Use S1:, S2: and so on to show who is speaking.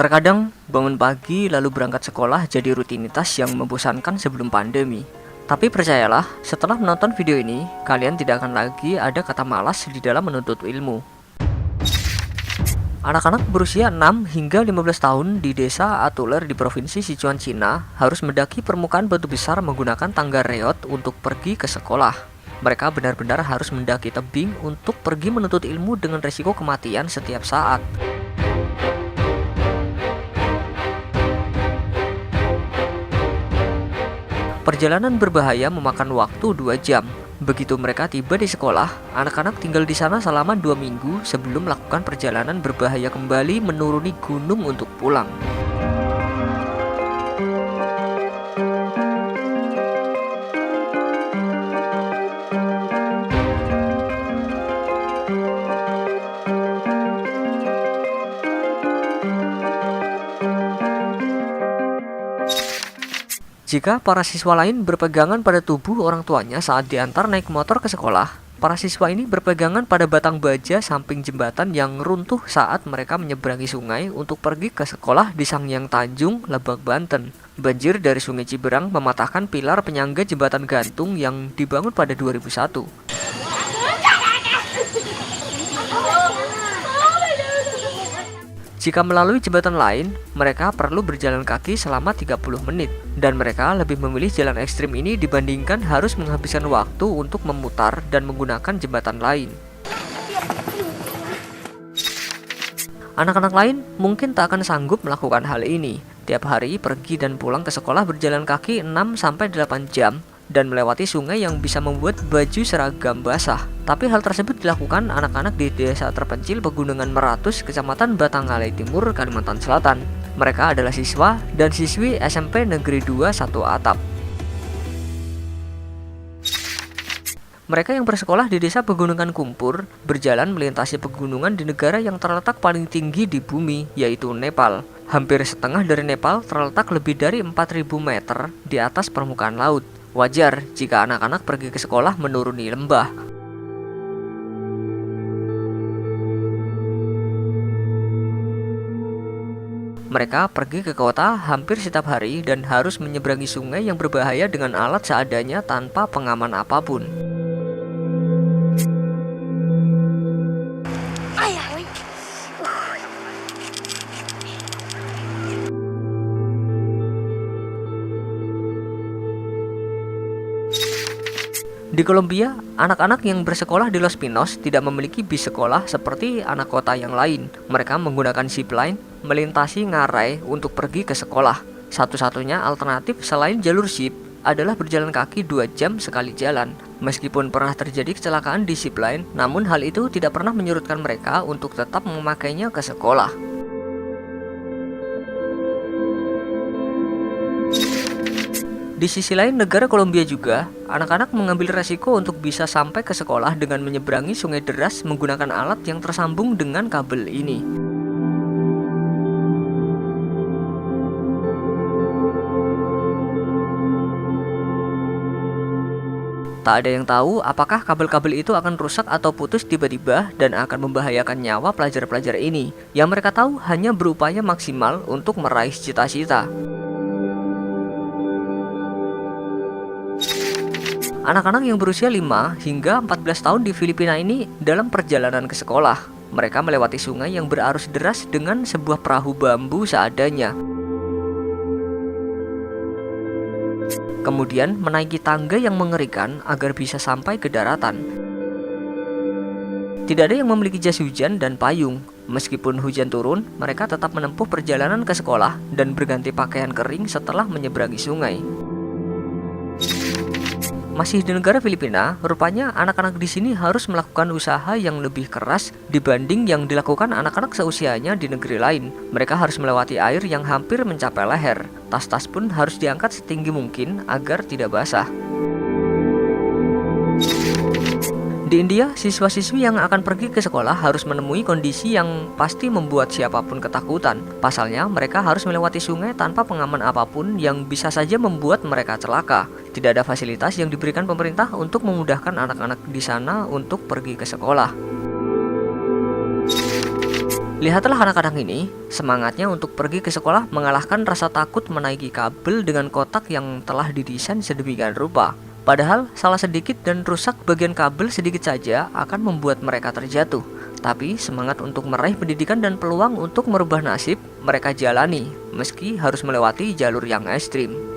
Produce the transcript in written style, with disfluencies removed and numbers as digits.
S1: Terkadang bangun pagi lalu berangkat sekolah jadi rutinitas yang membosankan sebelum pandemi. Tapi percayalah, setelah menonton video ini, kalian tidak akan lagi ada kata malas di dalam menuntut ilmu. Anak-anak berusia 6 hingga 15 tahun di desa Atuler di provinsi Sichuan, Cina harus mendaki permukaan batu besar menggunakan tangga reot untuk pergi ke sekolah. Mereka benar-benar harus mendaki tebing untuk pergi menuntut ilmu dengan resiko kematian setiap saat. Perjalanan berbahaya memakan waktu 2 jam. Begitu mereka tiba di sekolah, anak-anak tinggal di sana selama 2 minggu sebelum melakukan perjalanan berbahaya kembali menuruni gunung untuk pulang. Jika para siswa lain berpegangan pada tubuh orang tuanya saat diantar naik motor ke sekolah, para siswa ini berpegangan pada batang baja samping jembatan yang runtuh saat mereka menyeberangi sungai untuk pergi ke sekolah di Sangyang Tanjung, Lebak, Banten. Banjir dari Sungai Ciberang mematahkan pilar penyangga jembatan gantung yang dibangun pada 2001. Jika melalui jembatan lain, mereka perlu berjalan kaki selama 30 menit, dan mereka lebih memilih jalan ekstrim ini dibandingkan harus menghabiskan waktu untuk memutar dan menggunakan jembatan lain. Anak-anak lain mungkin tak akan sanggup melakukan hal ini. Tiap hari pergi dan pulang ke sekolah berjalan kaki 6-8 jam, dan melewati sungai yang bisa membuat baju seragam basah. Tapi hal tersebut dilakukan anak-anak di desa terpencil Pegunungan Meratus, Kecamatan Batangalai Timur, Kalimantan Selatan. Mereka adalah siswa dan siswi SMP Negeri 2 1 Atap. Mereka yang bersekolah di desa Pegunungan Kumpur berjalan melintasi pegunungan di negara yang terletak paling tinggi di bumi, yaitu Nepal. Hampir setengah dari Nepal terletak lebih dari 4.000 meter di atas permukaan laut. Wajar jika anak-anak pergi ke sekolah menuruni lembah. Mereka pergi ke kota hampir setiap hari dan harus menyeberangi sungai yang berbahaya dengan alat seadanya tanpa pengaman apapun. Di Kolombia, anak-anak yang bersekolah di Los Pinos tidak memiliki bis sekolah seperti anak kota yang lain. Mereka menggunakan zipline melintasi ngarai untuk pergi ke sekolah. Satu-satunya alternatif selain jalur zip adalah berjalan kaki 2 jam sekali jalan. Meskipun pernah terjadi kecelakaan di zipline, namun hal itu tidak pernah menyurutkan mereka untuk tetap memakainya ke sekolah. Di sisi lain negara Kolombia juga, anak-anak mengambil resiko untuk bisa sampai ke sekolah dengan menyeberangi sungai deras menggunakan alat yang tersambung dengan kabel ini. Tak ada yang tahu apakah kabel-kabel itu akan rusak atau putus tiba-tiba dan akan membahayakan nyawa pelajar-pelajar ini. Yang mereka tahu hanya berupaya maksimal untuk meraih cita-cita. Anak-anak yang berusia 5 hingga 14 tahun di Filipina ini dalam perjalanan ke sekolah. Mereka melewati sungai yang berarus deras dengan sebuah perahu bambu seadanya. Kemudian menaiki tangga yang mengerikan agar bisa sampai ke daratan. Tidak ada yang memiliki jas hujan dan payung. Meskipun hujan turun, mereka tetap menempuh perjalanan ke sekolah dan berganti pakaian kering setelah menyeberangi sungai. Masih di negara Filipina, rupanya anak-anak di sini harus melakukan usaha yang lebih keras dibanding yang dilakukan anak-anak seusianya di negeri lain. Mereka harus melewati air yang hampir mencapai leher. Tas-tas pun harus diangkat setinggi mungkin agar tidak basah. Di India, siswa-siswi yang akan pergi ke sekolah harus menemui kondisi yang pasti membuat siapapun ketakutan. Pasalnya, mereka harus melewati sungai tanpa pengaman apapun yang bisa saja membuat mereka celaka. Tidak ada fasilitas yang diberikan pemerintah untuk memudahkan anak-anak di sana untuk pergi ke sekolah. Lihatlah anak-anak ini, semangatnya untuk pergi ke sekolah mengalahkan rasa takut menaiki kabel dengan kotak yang telah didesain sedemikian rupa. Padahal salah sedikit dan rusak bagian kabel sedikit saja akan membuat mereka terjatuh. Tapi semangat untuk meraih pendidikan dan peluang untuk merubah nasib mereka jalani, meski harus melewati jalur yang ekstrim.